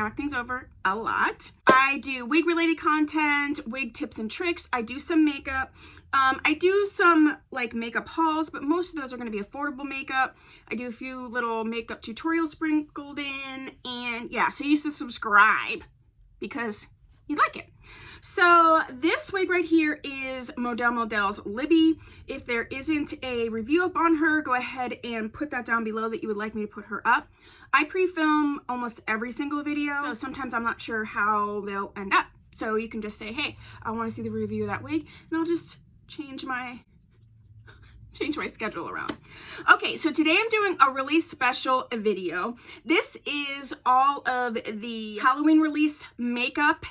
knock things over a lot. I do wig related content, wig tips and tricks. I do some makeup. I do some like makeup hauls, but most of those are going to be affordable makeup. I do a few little makeup tutorials sprinkled in, and yeah, so you should subscribe because you'd like it. So this wig right here is Model's Libby. If there isn't a review up on her, go ahead and put that down below that you would like me to put her up. I pre-film almost every single video, so sometimes I'm not sure how they'll end up. So you can just say, hey, I want to see the review of that wig, and I'll just change my schedule around. Okay, so today I'm doing a really special video. This is all of the Halloween release makeup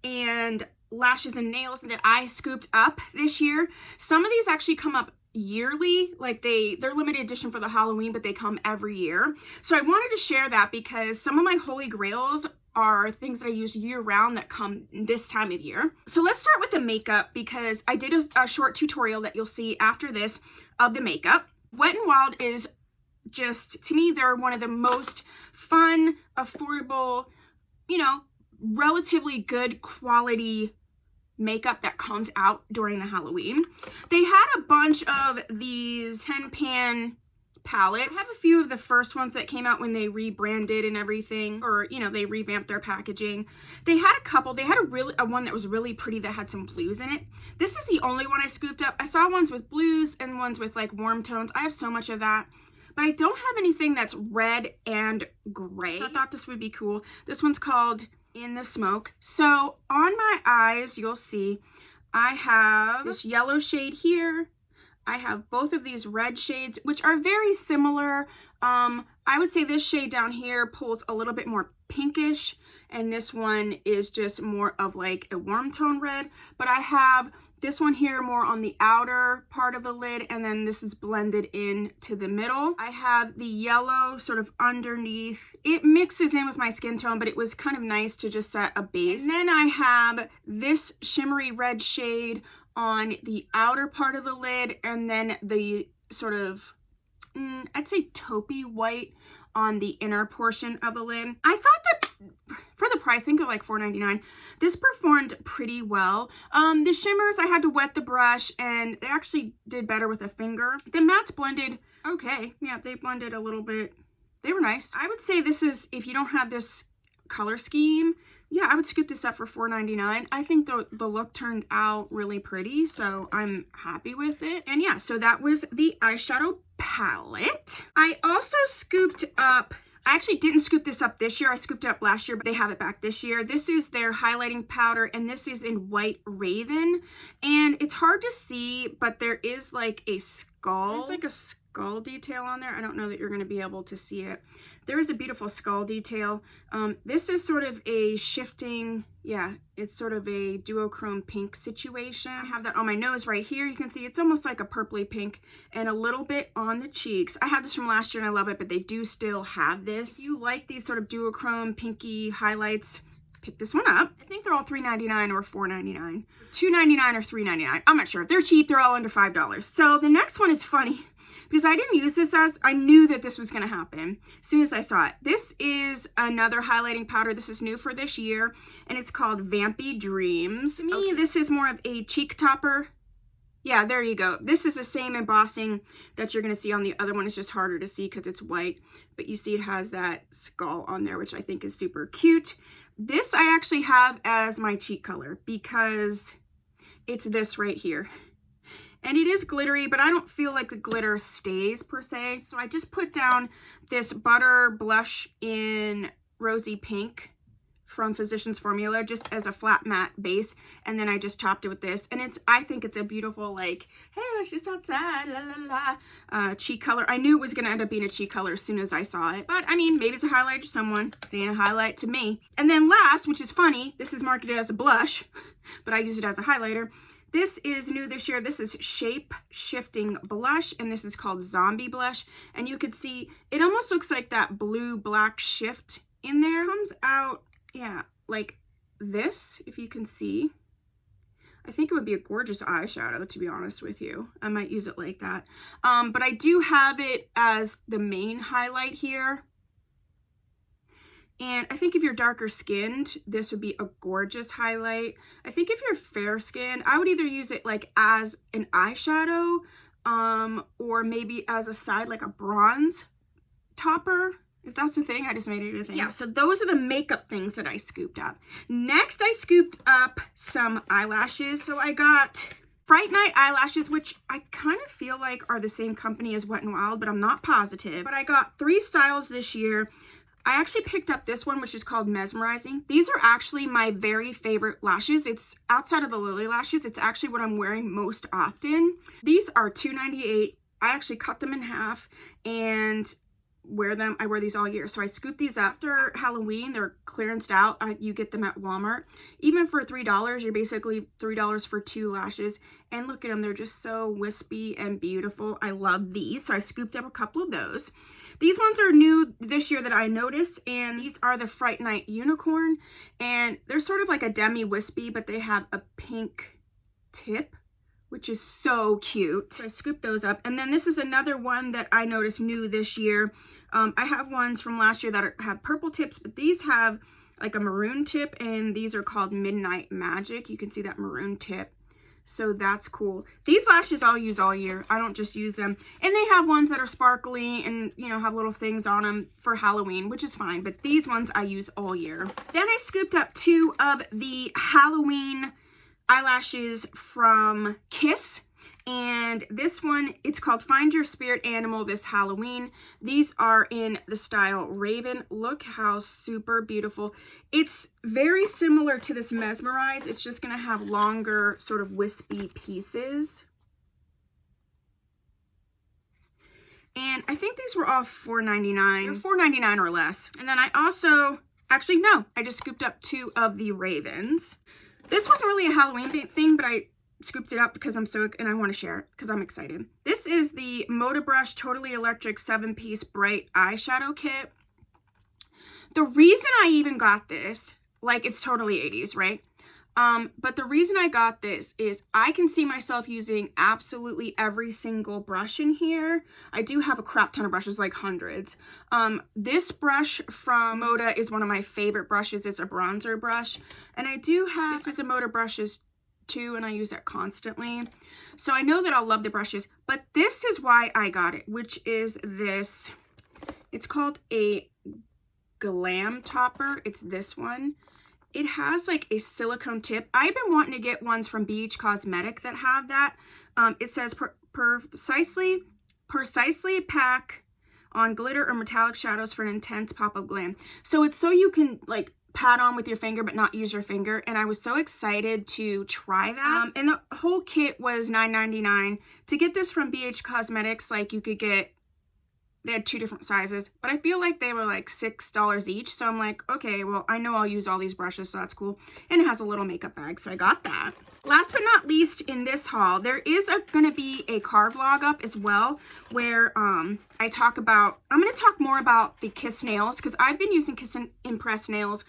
and lashes and nails that I scooped up this year. Some of these actually come up yearly, like they're limited edition for the Halloween, but they come every year. So I wanted to share that because some of my holy grails are things that I use year round that come this time of year. So let's start with the makeup because I did a short tutorial that you'll see after this of the makeup. Wet n Wild is just, to me, they're one of the most fun, affordable, you know, relatively good quality makeup that comes out during the Halloween. They had a bunch of these 10-pan palettes. I have a few of the first ones that came out when they rebranded and everything, or you know, they revamped their packaging. They had a couple. They had a one that was really pretty that had some blues in it. This is the only one I scooped up. I saw ones with blues and ones with like warm tones. I have so much of that, but I don't have anything that's red and gray. So I thought this would be cool. This one's called In the Smoke. So on my eyes, you'll see I have this yellow shade here. I have both of these red shades, which are very similar. I would say this shade down here pulls a little bit more pinkish, and this one is just more of like a warm tone red. But I have this one here more on the outer part of the lid, and then this is blended in to the middle. I have the yellow sort of underneath. It mixes in with my skin tone, but it was kind of nice to just set a base. And then I have this shimmery red shade on the outer part of the lid, and then the sort of, I'd say taupey white on the inner portion of the lid. I thought that for the price, I think of like $4.99, this performed pretty well. The shimmers, I had to wet the brush, and they actually did better with a finger. The mattes blended okay. Yeah, they blended a little bit. They were nice. I would say this is, if you don't have this color scheme, yeah, I would scoop this up for $4.99. I think the look turned out really pretty, so I'm happy with it. And yeah, so that was the eyeshadow palette. I also scooped up, I actually didn't scoop this up this year. I scooped it up last year, but they have it back this year. This is their highlighting powder, and this is in White Raven. And it's hard to see, but there is like a skull. There's like a skull detail on there. I don't know that you're going to be able to see it. There is a beautiful skull detail. This is sort of a shifting, yeah, it's sort of a duochrome pink situation. I have that on my nose right here. You can see it's almost like a purpley pink, and a little bit on the cheeks. I had this from last year and I love it, but they do still have this. If you like these sort of duochrome pinky highlights, pick this one up. I think they're all $3.99 or $4.99. $2.99 or $3.99. I'm not sure. If they're cheap, they're all under $5. So the next one is funny, because I didn't use this I knew that this was going to happen as soon as I saw it. This is another highlighting powder. This is new for this year, and it's called Vampy Dreams. To me, this is more of a cheek topper. Yeah, there you go. This is the same embossing that you're going to see on the other one. It's just harder to see because it's white, but you see it has that skull on there, which I think is super cute. This I actually have as my cheek color because it's this right here. And it is glittery, but I don't feel like the glitter stays per se. So I just put down this butter blush in Rosy Pink from Physicians Formula just as a flat matte base. And then I just topped it with this. And I think it's a beautiful, like, hey, it's just outside, la la la, cheek color. I knew it was going to end up being a cheek color as soon as I saw it. But, I mean, maybe it's a highlight to someone. It ain't a highlight to me. And then last, which is funny, this is marketed as a blush, but I use it as a highlighter. This is new this year. This is Shape Shifting Blush, and this is called Zombie Blush. And you could see it almost looks like that blue-black shift in there. It comes out, yeah, like this, if you can see. I think it would be a gorgeous eyeshadow, to be honest with you. I might use it like that. But I do have it as the main highlight here. And I think if you're darker skinned, this would be a gorgeous highlight. I think if you're fair skinned, I would either use it like as an eyeshadow, or maybe as a side, like a bronze topper. If that's a thing, I just made it a thing. Yeah, so those are the makeup things that I scooped up. Next, I scooped up some eyelashes. So I got Fright Night eyelashes, which I kind of feel like are the same company as Wet n Wild, but I'm not positive. But I got 3 styles this year. I actually picked up this one, which is called Mesmerizing. These are actually my very favorite lashes. It's outside of the Lily lashes. It's actually what I'm wearing most often. These are $2.98. I actually cut them in half and wear them. I wear these all year. So I scooped these after Halloween. They're clearanced out. You get them at Walmart. Even for $3, you're basically $3 for 2 lashes. And look at them. They're just so wispy and beautiful. I love these. So I scooped up a couple of those. These ones are new this year that I noticed, and these are the Fright Night Unicorn, and they're sort of like a demi-wispy, but they have a pink tip, which is so cute. So I scooped those up. And then this is another one that I noticed new this year. I have ones from last year that have purple tips, but these have like a maroon tip, and these are called Midnight Magic. You can see that maroon tip. So that's cool. These lashes I'll use all year. I don't just use them. And they have ones that are sparkly and, you know, have little things on them for Halloween, which is fine. But these ones I use all year. Then I scooped up 2 of the Halloween eyelashes from Kiss. And this one, it's called Find Your Spirit Animal this Halloween. These are in the style Raven. Look how super beautiful. It's very similar to this Mesmerize. It's just going to have longer sort of wispy pieces. And I think these were all $4.99. They're $4.99 or less. And then I also, actually no, I just scooped up 2 of the Ravens. This wasn't really a Halloween thing, but I scooped it up because I'm so, and I want to share it because I'm excited. This is the Moda Brush Totally Electric 7-piece bright eyeshadow kit. The reason I even got this, like, it's totally 80s, right? But the reason I got this is I can see myself using absolutely every single brush in here. I do have a crap ton of brushes, like hundreds. This brush from Moda is one of my favorite brushes. It's a bronzer brush. And I do have, this is a Moda brushes too, and I use it constantly. So I know that I'll love the brushes, but this is why I got it, which is this. It's called a Glam Topper. It's this one. It has like a silicone tip. I've been wanting to get ones from BH Cosmetic that have that. It says precisely pack on glitter or metallic shadows for an intense pop of glam. So it's so you can like pat on with your finger but not use your finger, and I was so excited to try that. And the whole kit was $9.99. To get this from BH Cosmetics, like you could get, they had 2 different sizes, but I feel like they were like $6 each. So I'm like, okay, well, I know I'll use all these brushes, so that's cool. And it has a little makeup bag, so I got that. Last but not least in this haul, there is going to be a car vlog up as well, where I talk about, I'm going to talk more about the Kiss nails, because I've been using Kiss imPress nails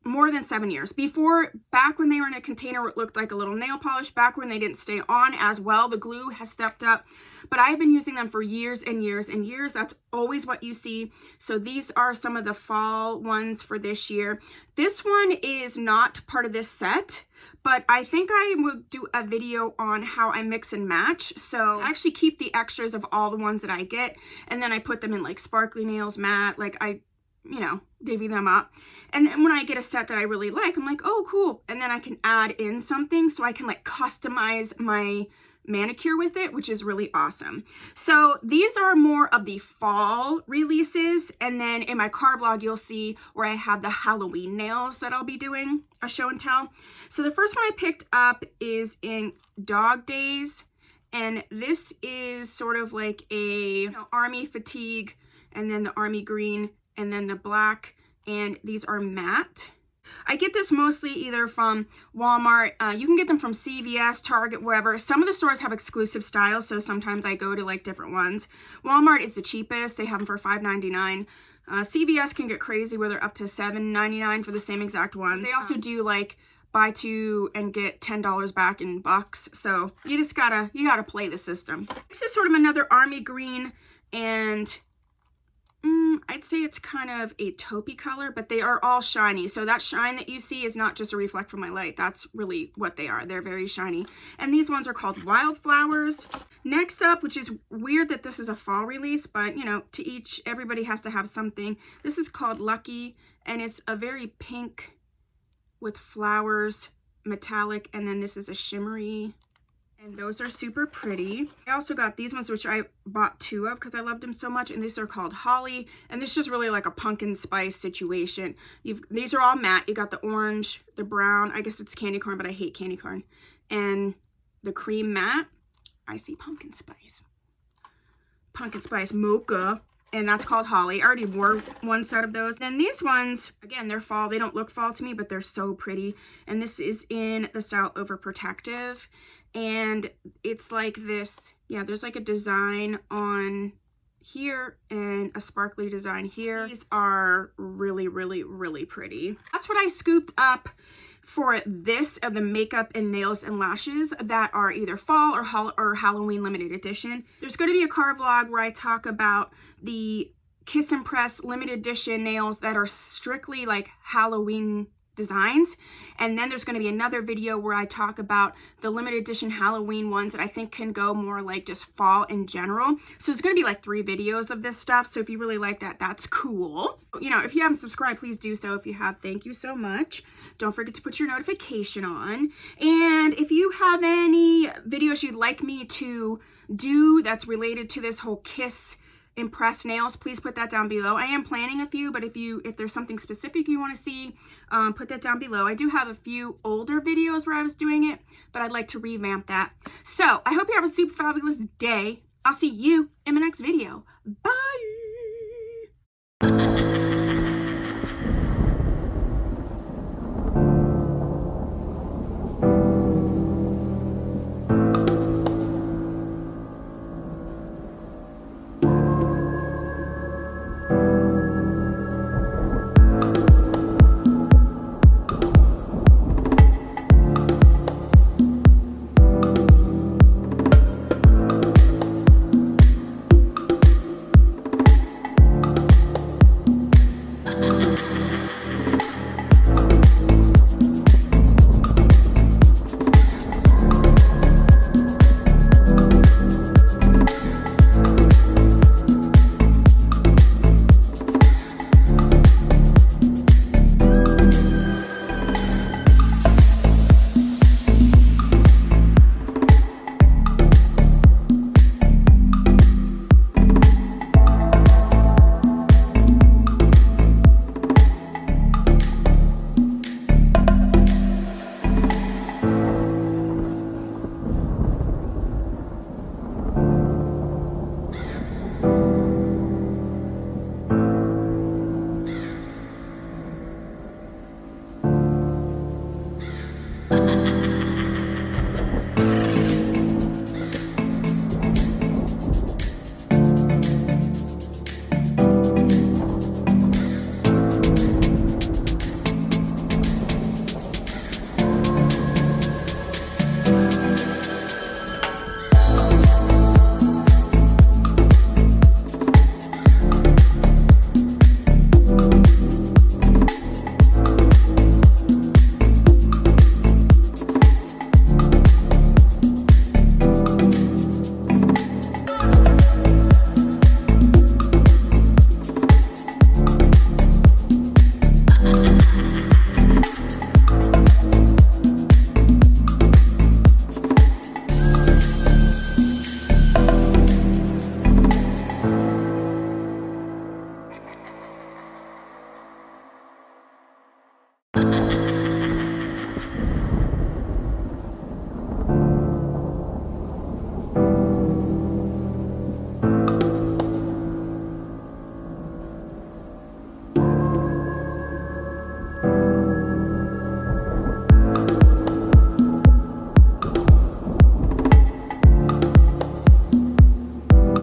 more than 7 years. Before, back when they were in a container where it looked like a little nail polish, back when they didn't stay on as well, the glue has stepped up, but I've been using them for years and years and years. That's always what you see. So these are some of the fall ones for this year. This one is not part of this set, but I think I will do a video on how I mix and match. So I actually keep the extras of all the ones that I get, and then I put them in like sparkly nails, matte, like I, you know, divvy them up. And then when I get a set that I really like, I'm like, oh, cool. And then I can add in something so I can like customize my manicure with it, which is really awesome. So these are more of the fall releases. And then in my car vlog, you'll see where I have the Halloween nails that I'll be doing a show and tell. So the first one I picked up is in Dog Days. And this is sort of like a army fatigue, and then the army green, and then the black, and these are matte. I get this mostly either from Walmart. You can get them from CVS, Target, wherever. Some of the stores have exclusive styles, so sometimes I go to like different ones. Walmart is the cheapest. They have them for $5.99. CVS can get crazy where they're up to $7.99 for the same exact ones. They also do like buy 2 and get $10 back in bucks. So you just gotta play the system. This is sort of another army green, and I'd say it's kind of a taupey color, but they are all shiny. So that shine that you see is not just a reflect from my light. That's really what they are. They're very shiny. And these ones are called Wildflowers. Next up, which is weird that this is a fall release, but you know, to each, everybody has to have something. This is called Lucky, and it's a very pink with flowers, metallic, and then this is a shimmery. And those are super pretty. I also got these ones, which I bought 2 of because I loved them so much. And these are called Holly. And this is just really like a pumpkin spice situation. These are all matte. You got the orange, the brown. I guess it's candy corn, but I hate candy corn. And the cream matte. I see pumpkin spice. Pumpkin spice mocha. And that's called Holly. I already wore one set of those. And these ones, again, they're fall. They don't look fall to me, but they're so pretty. And this is in the style Overprotective. And it's like this, yeah, there's like a design on here and a sparkly design here. These are really, really, really pretty. That's what I scooped up for this of the makeup and nails and lashes that are either fall or Halloween limited edition. There's going to be a car vlog where I talk about the Kiss and Press limited edition nails that are strictly like Halloween designs, and then there's going to be another video where I talk about the limited edition Halloween ones that I think can go more like just fall in general. So it's going to be like 3 videos of this stuff, so if you really like that, that's cool. You know, if you haven't subscribed, please do so. If you have, thank you so much. Don't forget to put your notification on, and if you have any videos you'd like me to do that's related to this whole Kiss imPress nails, please put that down below. I am planning a few, but if there's something specific you want to see, put that down below. I do have a few older videos where I was doing it, but I'd like to revamp that. So I hope you have a super fabulous day. I'll see you in my next video. Bye.